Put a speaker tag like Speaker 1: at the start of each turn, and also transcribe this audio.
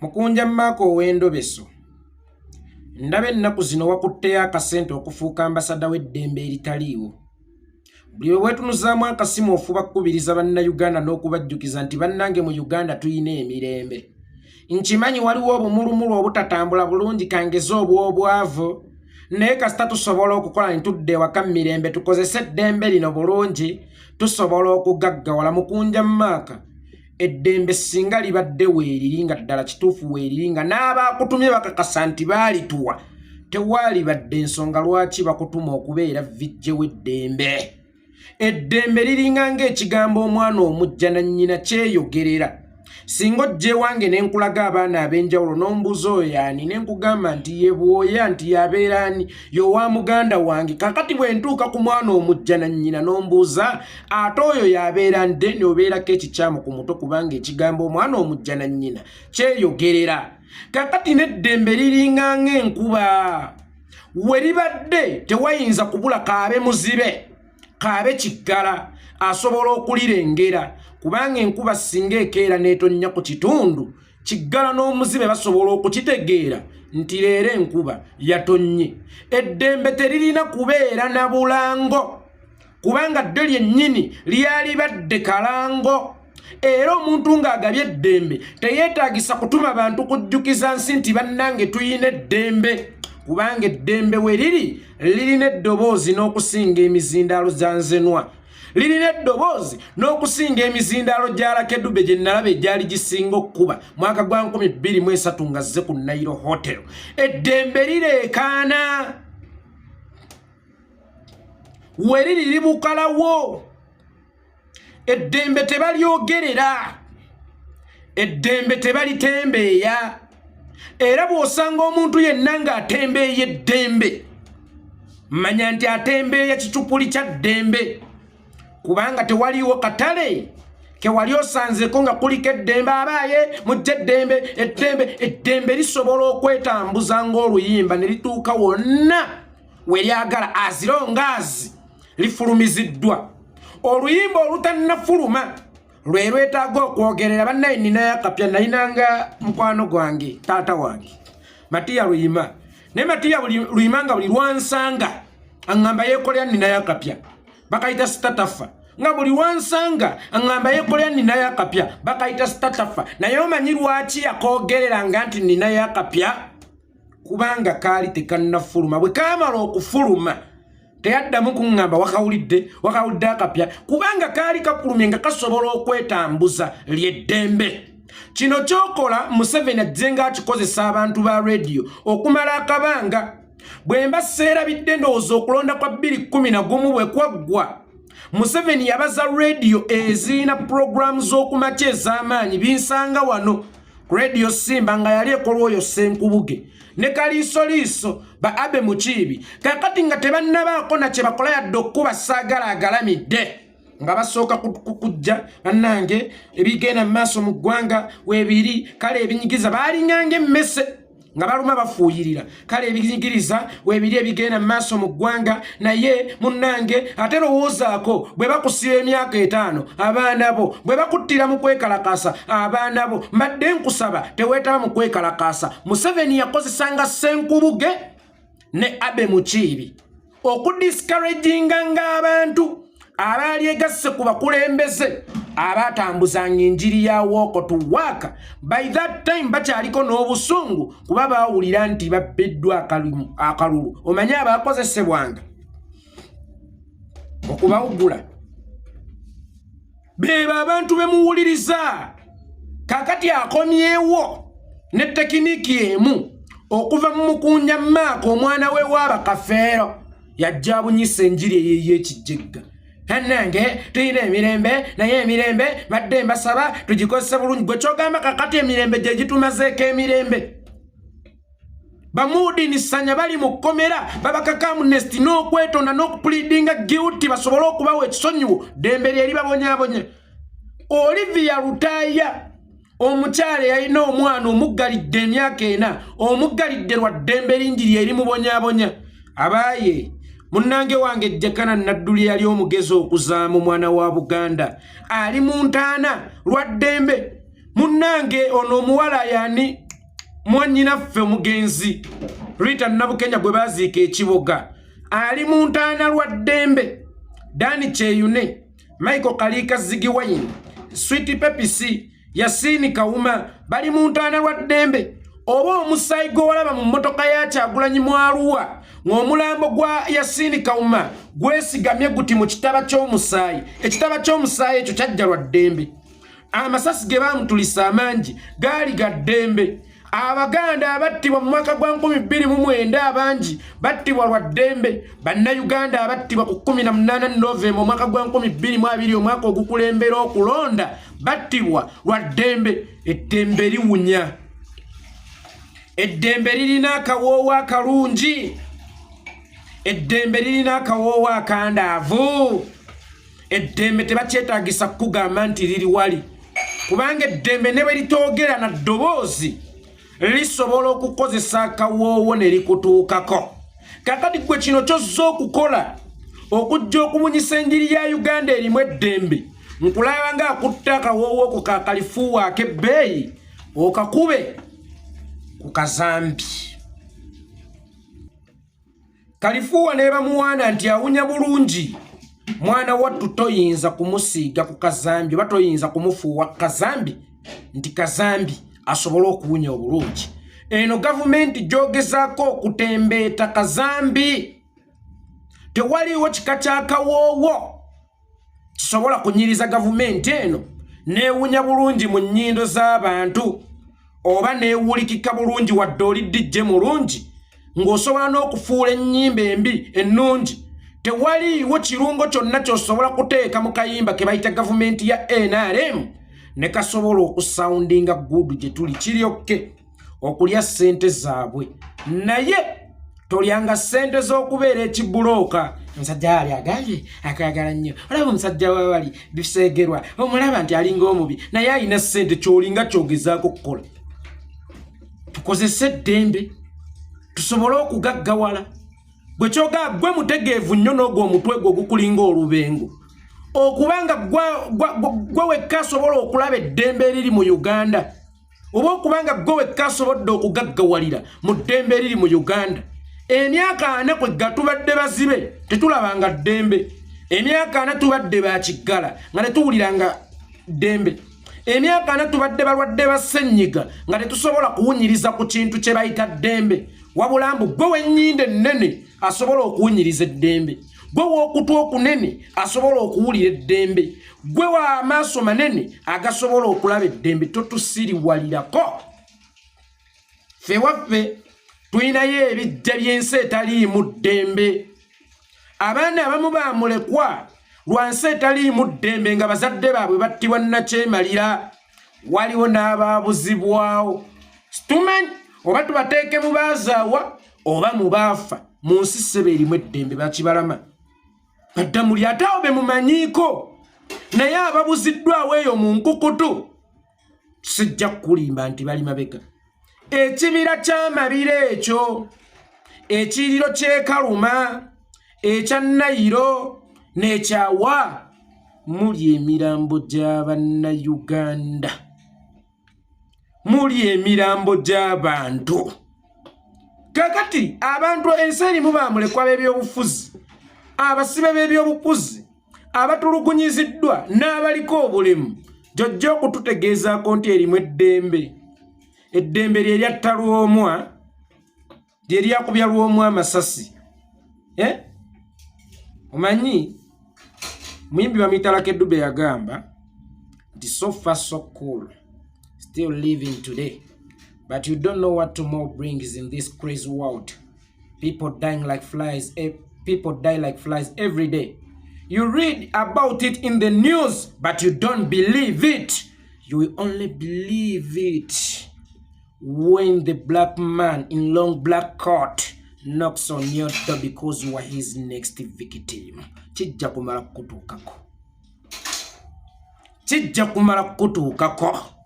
Speaker 1: Mukunja mmako wendo beso. Ndabe nnaku zino wakutteyo akasente okufuuka ambasada w'eddembe eritaliiwo. Buli wetunuzzaamu akasimu ofuba kkubiriza bannayuganda n'okubajjukiza nti bannange mu Uganda tuyina emirembe. Nkimanyi waliwo obumulumulu obutatambula bulungi kangeza obw'obwavu. Naye kasita tusobola okukola ntudde ewaka mirembe tukozese eddembe lino bulungi tusobola okugaggawala Mukunja mmaka. Eddembe singa libadde weeriringa ddala kituufu weeriringa n'abaakutumye bakakasa nti baalituwa tewaalibadde ensonga lwaki bakutuma okubeera vijje w'eddembe. Eddembe liringa ng'ekigambo omwana omujja na nnyina kyeyogerera. Singa ojje wange ne nkulaga abaana ab'enjawulo n'ombuuza oyo y'ani ne nkugamba nti ye bwoya nti yabeera ani y'owa muganda wange, kakati bwe ntuuka ku mwana omujja na nnyina n'ombuuza ate oyo y'abeera nde n'obeerako ekikyamu ku mutwe kubanga ekigambo omwana omujja na nnyina kyeyogerera. Kakati n'eddembe liringa ng'enkuba. We libadde tewayinza kubula kaabe muzibe, kaabe kiggala asobola okulirengera. Kubanga enkuba singa ekeera n'etonnya ku kitundu, kiggala n'omuzibe basobola okukitegeera nti leero enkuba yatonnye. Eddembe teririna kubeera na bulango, kubanga ddyo lyennyini lyalibadde kalango. Era omuntu ng'agabye eddembe teyeetaagisa kutuma bantu kujjukiza nsi nti bannange tuyina eddembe, kubanga eddembe we liri lirina eddoboozi n'okusinga emizindaalo za nzenwa. Lirina eddoboozi n'okusinga emizindaalo gya Lakedube gye nalaba egyali gisinga okkuba mwaka gwa 2023 nga zze ku Nairo Hotel. Eddembe lireekaana. We liri libukalawo. Eddembe tebalyogerera. Eddembe tebalitembeeya. Era bw'osanga omuntu yenna ng'atembeeya eddembe, manya nti atembeeya kicupuli kya ddembe. Kubanga tewaliwo katale ke wali osanzeko nga kuliko eddembe abaaye mujje eddembe lisobola okwetambuza ng'oluyimba ne lituuka wonna we lyagala azirongaazi lifulumiziddwa. Oluyimba olutannafuluma lwe lwetaaga okwogerera. Bannaye ninayo akapya nayinanga mukwano gwange taata wange Matiya Luyima. Ne Matiya Luyima nga buli lwansanga aŋŋamba yeekolera ninayo akapya bakayita statafa. Nga buli wansanga aŋŋamba yeekolera ninayo akapya bakayita statafa. Naye omanyi lwaki yakoogereranga nti ninayo akapya? Kubanga kaali tekannafuluma. Bwe kaamala okufuluma teyaddamu kuŋŋamba wakawulidde akapya, kubanga kaali kafulumye nga kasobola okwetambuza lyeddembe. Kino kyokola Museveni ajje ng'akikozesa abantu ba radio okumala akabanga. Bwe mba seerabidde ndowooza okulonda kwa 2011 bwe kwaggwa, Museveni yabaza radio ezirina programu z'okumakya ez'amaanyi binsanga wano ku Radio Simba nga yali ekolwa oyo Senkubuge ne Kaliisoliiso ba Abe Mukiibi. Kakati nga tebannabaako na kye bakola yadde okkuba saagala agalamidde nga basooka kujja bannange ebigenda mu maaso mu ggwanga weebiri. Kale ebinyigiza baalinga emmese nga baluma bafuuyirira. Kale ebinyigiriza weebiri ebigenda mu maaso mu ggwanga. Naye munnange ate lowoozaako bwe bakusiba emyaka 5 abaana bo, bwe bakuttira mu kwekalakaasa abaana bo, mbadde nkusaba teweetaba mu kwekalakaasa. Museveni yakozesanga Senkubuge ne Abe Mukiibi okudiscouraginga ng'abantu abaali egasse ku bakulembeze abatambuzanga enjiri ya walk to work. By that time bakyaliko n'obusungu kuba baawulira nti babbiddwa akalulu. Omanyi abaakozesebwanga okubawugula beba abantu bemuwuliriza. Kakati akomyewo ne tekiniiki emu okuva mu Mukunja mmako omwana we w'abakafeero yajja abunyisa enjiri ey'ekijjegga. Hannange tuyina emirembe, naye emirembe badde mbasaba tugikozesa bulungi. Gwe kyogamba kakati emirembe gye gitumazeeko emirembe. Bamudinisanya bali mu kkomera babakaka amnesty n'okwetonda n'okupulidinga guilty basobole okubawa ekisonyiwo ddembe lye libabonyaabonya. Olivia Lutaaya omukyala yalina omwana omuggalidde emyaka 4, omuggalidde lwa ddembe lingi lye erimubonyaabonya. Abaaye munnange wange Jjakana Nadduli yali omugezi okuzaamu mwana wa Buganda ali mu ntaana lwa ddembe. Munnange ono omuwala yani Mwanyina ffe omugenzi Rita Nabukenya gwe baziika ekiboga ali mu ntaana lwa ddembe Dani Cheyune Michael Kalika Zigiwayini Sweet Pepisi Yasini Kauma bali mu ntaana lwa ddembe oba omusaayi gw'olaba mu mmotoka ya Kyagulanyi mu Arua ng'omulambo gwa Yasini Kauma gwesigamye guti mu kitaba ky'omusaayi ekitaba ky'omusaayi ekyo kyajja lwa ddembe amasasi ge baamutulisa amangi gaali ga ddembe Abaganda abattibwa mu mwaka gwa 2009 abangi battibwa lwa ddembe bannayuganda abattibwa ku 18 Novemba mwaka gwa 2020 omwaka ogukulembera okulonda battibwa lwa ddembe eddembe liwunya eddembe lirina akawoowo akalungi eddembe lirina akawoowo akandaavu eddembe tebakyetaagisa kugamba nti liri wali kubanga eddembe ne bwe litoogera na ddoboozi lisobola okukozesa akawoowo ne likutuukako kakati gwe kino kyozza okukola okujja okubunyisa enjiri ya Uganda erimu eddembe nkulaba nga akutta akawoowo ko kakalifuuwa ak'ebbeeyi okakube ku kazambi kalifuuwa ne bamuwaana nti awunya bulungi mwana wattu toyinza kumusiiga ku kazambi oba toyinza kumufuuwa kazambi nti kazambi asobola okuwunya obulungi eno gavumenti gyogezaako okutembeeta kazambi tewaliwo kika ky'akawoowo kisobola kunyiriza gavumenti eno neewunya bulungi mu nnyindo z'abantu oba neewulikika bulungi wadde oli DJ mulungi ng'osobola n'okufuula ennyimba embi ennungi tewaliwo kirungo kyonna ky'osobola kuteeka mu kayimba ke bayita gavumenti ya NRM ne kasobola okusoundinga gudu gye tuli kiryokke okulya ssente zaabwe naye tolyanga ssente z'okubeera ekibulooka omusajja ali agambye akayagala nnyo olaba omusajja wawali biseegerwa omulaba nti alinga omubi naye alina ssente ky'olinga kyogezaako kukola tukozese eddembe tusobole okugaggawala gwe kyogaa gwe mutegeevu nnyo n'ogwo omutwe gwe ogukulinga olubengo okubanga gwe wekka asobola okulaba eddembe eriri mu Uganda oba okubanga gwe wekka asobodde okugaggawalira mu ddembe eriri mu Uganda emyaka 4 kwegga tubadde bazibe tetulabanga ddembe emyaka 4 tubadde bakiggala nga tetuwuliranga ddembe emyaka 4 tubadde balwadde basenyiga nga tetusobola kuwunyiriza ku kintu kye bayita ddembe wabulambu gwe wennyinde nnene asobola okuwunyiriza eddembe gwe w'okutwa okunene asobola okuwulira eddembe gwe w'amaaso manene agasobola okulaba eddembe totusiriwalirako ffe waffe tulinayo ebijja by'ensi etaliimu ddembe abaana abamu baamulekwa lwa nsi etaliimu ddembe nga bazadde baabwe battibwa nnakyemalira waliwo n'abaabuzibwawo situmanyi oba tubateeke mu baazaawa oba mu baafa mu nsi ssebe erimu eddembe bakibalama badda muli ate awo be mumanyiiko naye ababuziddwawo eyo mu nkukutu sijja kulimba nti bali mabega ekibira ky'amabira ekyo ekiriro ky'ekaluma ekya Nayiro n'ekyawa muli emirambo gy'Abannayuganda muli emirambo gy'abantu kakati abantu ensi erimu baamulekwa b'ebyobufuzi abasibe b'ebyobufuzi abatulugunyiziddwa n'abaliko obulemu jjojja okututegeezaako nti erimu eddembe eddembe lye lyatta Lwomwa lye lyakubya Lwomwa amasasi omanyi muyimbi bamuyita Dube yagamba nti so far so cool still living today but you don't know what tomorrow brings in this crazy world. People dying like flies, people die like flies every day. You read about it in the news, but you don't believe it. You will only believe it when the black man in long black coat knocks on your door because you are his next victim. Chijja kumala kutuukako.